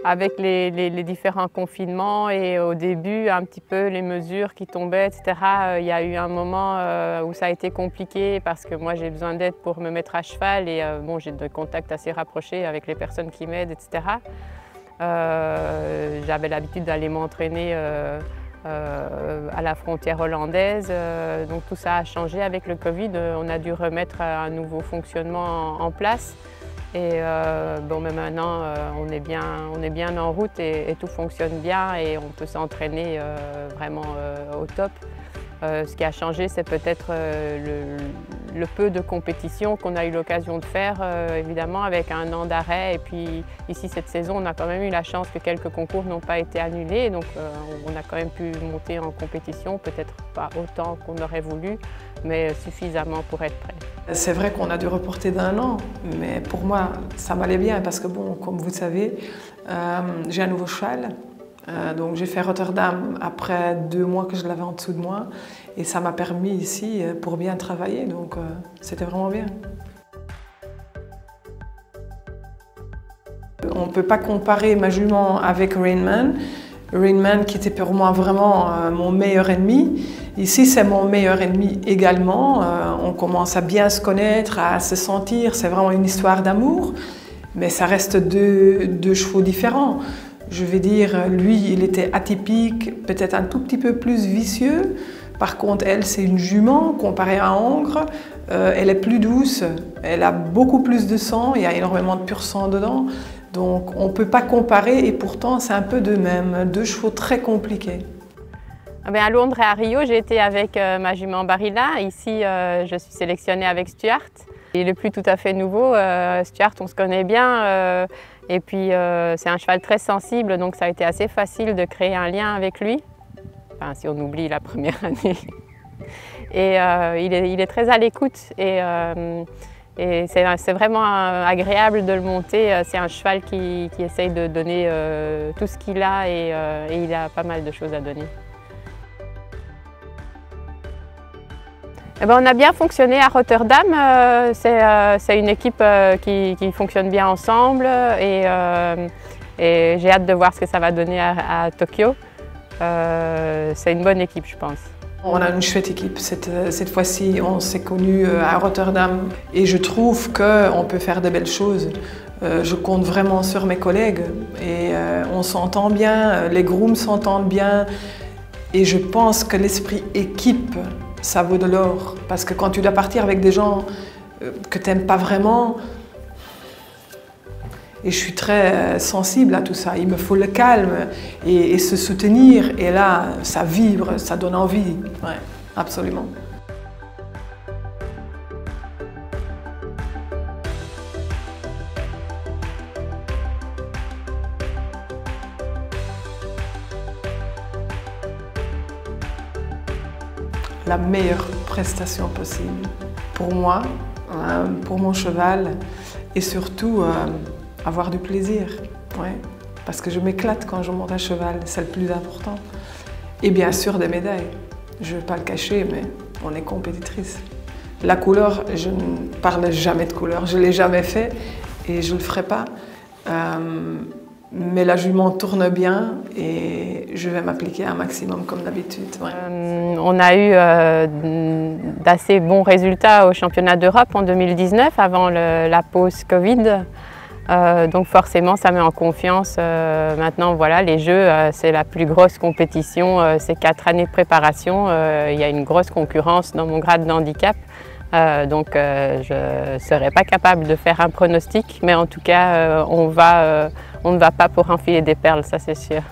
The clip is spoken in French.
avec les différents confinements et au début, un petit peu les mesures qui tombaient, etc., il y a eu un moment où ça a été compliqué parce que moi j'ai besoin d'aide pour me mettre à cheval et bon, j'ai des contacts assez rapprochés avec les personnes qui m'aident, etc. J'avais l'habitude d'aller m'entraîner à la frontière hollandaise, donc tout ça a changé avec le Covid. On a dû remettre un nouveau fonctionnement en place. Et bon, mais maintenant, on est bien en route et tout fonctionne bien et on peut s'entraîner vraiment au top. Ce qui a changé, c'est peut-être le peu de compétition qu'on a eu l'occasion de faire, évidemment, avec un an d'arrêt. Et puis ici, cette saison, on a quand même eu la chance que quelques concours n'ont pas été annulés. Donc on a quand même pu monter en compétition, peut-être pas autant qu'on aurait voulu, mais suffisamment pour être prêt. C'est vrai qu'on a dû reporter d'1 an, mais pour moi, ça m'allait bien parce que, bon, comme vous le savez, j'ai un nouveau cheval. Donc j'ai fait Rotterdam après 2 mois que je l'avais en dessous de moi et ça m'a permis ici pour bien travailler, donc c'était vraiment bien. On ne peut pas comparer ma jument avec Rainman. Rainman qui était pour moi vraiment mon meilleur ennemi. Ici c'est mon meilleur ennemi également. On commence à bien se connaître, à se sentir, c'est vraiment une histoire d'amour, mais ça reste deux chevaux différents. Je vais dire, lui, il était atypique, peut-être un tout petit peu plus vicieux. Par contre, elle, c'est une jument comparée à Hongre. Elle est plus douce, elle a beaucoup plus de sang, il y a énormément de pur sang dedans. Donc, on ne peut pas comparer et pourtant, c'est un peu de même. 2 chevaux très compliqués. À Londres et à Rio, j'ai été avec ma jument Barilla. Ici, je suis sélectionnée avec Stuart. Il n'est plus tout à fait nouveau. Stuart, on se connaît bien. Et puis c'est un cheval très sensible, donc ça a été assez facile de créer un lien avec lui, enfin, si on oublie la première année. Et il est très à l'écoute et c'est vraiment agréable de le monter. C'est un cheval qui essaye de donner tout ce qu'il a et il a pas mal de choses à donner. On a bien fonctionné à Rotterdam, c'est une équipe qui fonctionne bien ensemble et j'ai hâte de voir ce que ça va donner à Tokyo. C'est une bonne équipe, je pense. On a une chouette équipe. Cette fois-ci, on s'est connus à Rotterdam et je trouve qu'on peut faire de belles choses. Je compte vraiment sur mes collègues et on s'entend bien, les grooms s'entendent bien et je pense que l'esprit équipe, ça vaut de l'or, parce que quand tu dois partir avec des gens que tu n'aimes pas vraiment, et je suis très sensible à tout ça, il me faut le calme et se soutenir, et là, ça vibre, ça donne envie, ouais, absolument. La meilleure prestation possible pour moi, pour mon cheval et surtout avoir du plaisir. Ouais. Parce que je m'éclate quand je monte à cheval, c'est le plus important. Et bien sûr des médailles. Je ne vais pas le cacher, mais on est compétitrice. La couleur, je ne parle jamais de couleur, je ne l'ai jamais fait et je ne le ferai pas. Mais la jument tourne bien et je vais m'appliquer un maximum comme d'habitude. Ouais. On a eu d'assez bons résultats au championnat d'Europe en 2019 avant la pause Covid. Donc forcément ça met en confiance. Maintenant voilà, les Jeux c'est la plus grosse compétition, c'est 4 années de préparation. Il y a une grosse concurrence dans mon grade de handicap. Donc je ne serais pas capable de faire un pronostic, mais en tout cas on ne va pas pour enfiler des perles, ça c'est sûr.